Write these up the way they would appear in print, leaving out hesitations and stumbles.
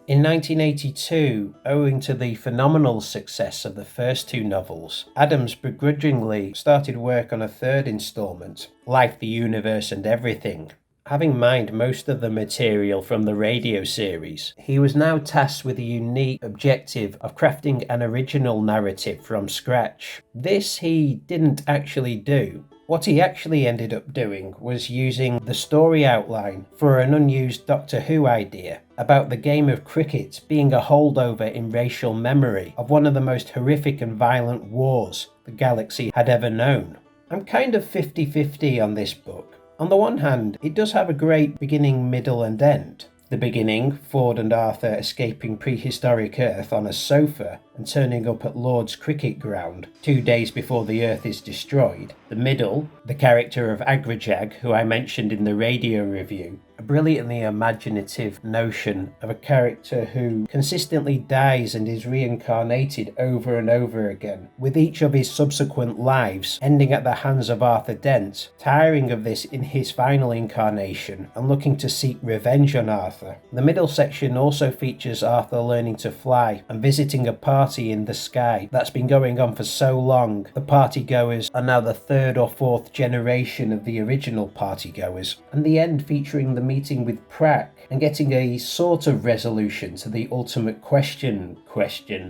In 1982, owing to the phenomenal success of the first two novels, Adams begrudgingly started work on a third installment, Life, the Universe and Everything. Having mined most of the material from the radio series, he was now tasked with the unique objective of crafting an original narrative from scratch. This he didn't actually do. What he actually ended up doing was using the story outline for an unused Doctor Who idea about the game of cricket being a holdover in racial memory of one of the most horrific and violent wars the galaxy had ever known. I'm kind of 50-50 on this book. On the one hand, it does have a great beginning, middle and end. The beginning, Ford and Arthur escaping prehistoric Earth on a sofa and turning up at Lord's cricket ground 2 days before the Earth is destroyed. The middle, the character of Agrajag, who I mentioned in the radio review, a brilliantly imaginative notion of a character who consistently dies and is reincarnated over and over again, with each of his subsequent lives ending at the hands of Arthur Dent, tiring of this in his final incarnation and looking to seek revenge on Arthur. The middle section also features Arthur learning to fly and visiting a party in the sky that's been going on for so long. The partygoers are now the third or fourth generation of the original partygoers, and the end featuring the meeting with Prack and getting a sort of resolution to the ultimate question.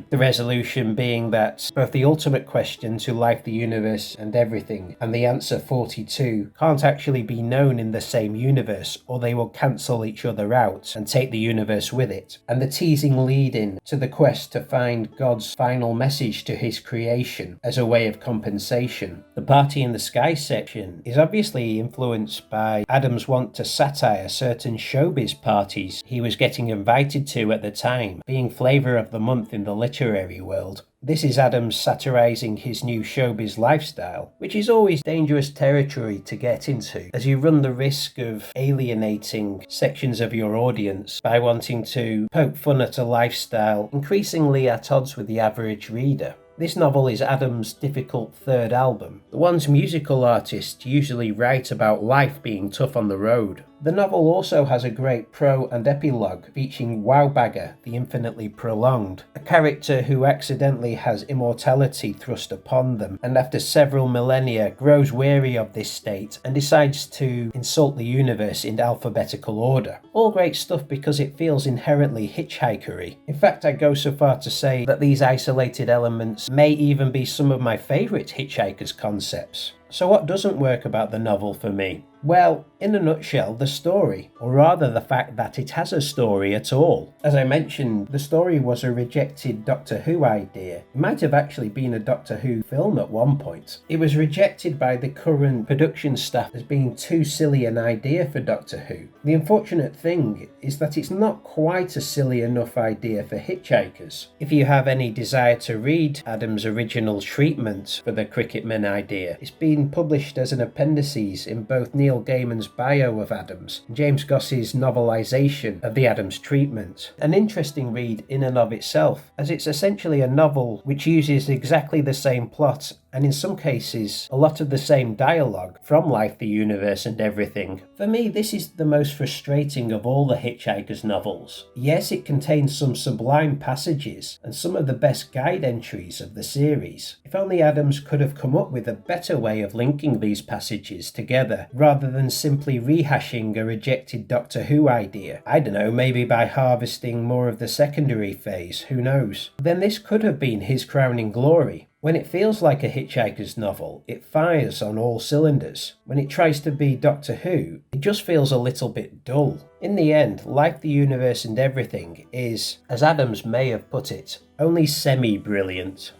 The resolution being that both the ultimate question to life, the universe and everything and the answer 42 can't actually be known in the same universe, or they will cancel each other out and take the universe with it, and the teasing lead-in to the quest to find God's final message to his creation as a way of compensation. The Party in the Sky section is obviously influenced by Adams' want to satire certain showbiz parties he was getting invited to at the time, being flavour of the month in the literary world. This is Adams satirising his new showbiz lifestyle, which is always dangerous territory to get into, as you run the risk of alienating sections of your audience by wanting to poke fun at a lifestyle increasingly at odds with the average reader. This novel is Adams' difficult third album. The one's musical artists usually write about life being tough on the road. The novel also has a great pro and epilogue featuring Wowbagger, the infinitely prolonged, a character who accidentally has immortality thrust upon them and after several millennia grows weary of this state and decides to insult the universe in alphabetical order. All great stuff because it feels inherently hitchhikery. In fact, I go so far to say that these isolated elements may even be some of my favourite Hitchhikers concepts. So what doesn't work about the novel for me? Well, in a nutshell, the story, or rather the fact that it has a story at all. As I mentioned, the story was a rejected Doctor Who idea. It might have actually been a Doctor Who film at one point. It was rejected by the current production staff as being too silly an idea for Doctor Who. The unfortunate thing is that it's not quite a silly enough idea for Hitchhikers. If you have any desire to read Adams' original treatment for the Cricketman idea, it's been published as an appendices in both Neil Gaiman's bio of Adams and James Goss's novelisation of the Adams treatment. An interesting read in and of itself, as it's essentially a novel which uses exactly the same plot and in some cases a lot of the same dialogue from Life, the Universe and Everything. For me, this is the most frustrating of all the Hitchhikers novels. Yes, it contains some sublime passages and some of the best guide entries of the series. If only Adams could have come up with a better way of linking these passages together rather than simply rehashing a rejected Doctor Who idea. I don't know, maybe by harvesting more of the secondary phase, who knows? Then this could have been his crowning glory. When it feels like a Hitchhiker's novel, it fires on all cylinders. When it tries to be Doctor Who, it just feels a little bit dull. In the end, Life, the Universe and Everything is, as Adams may have put it, only semi-brilliant.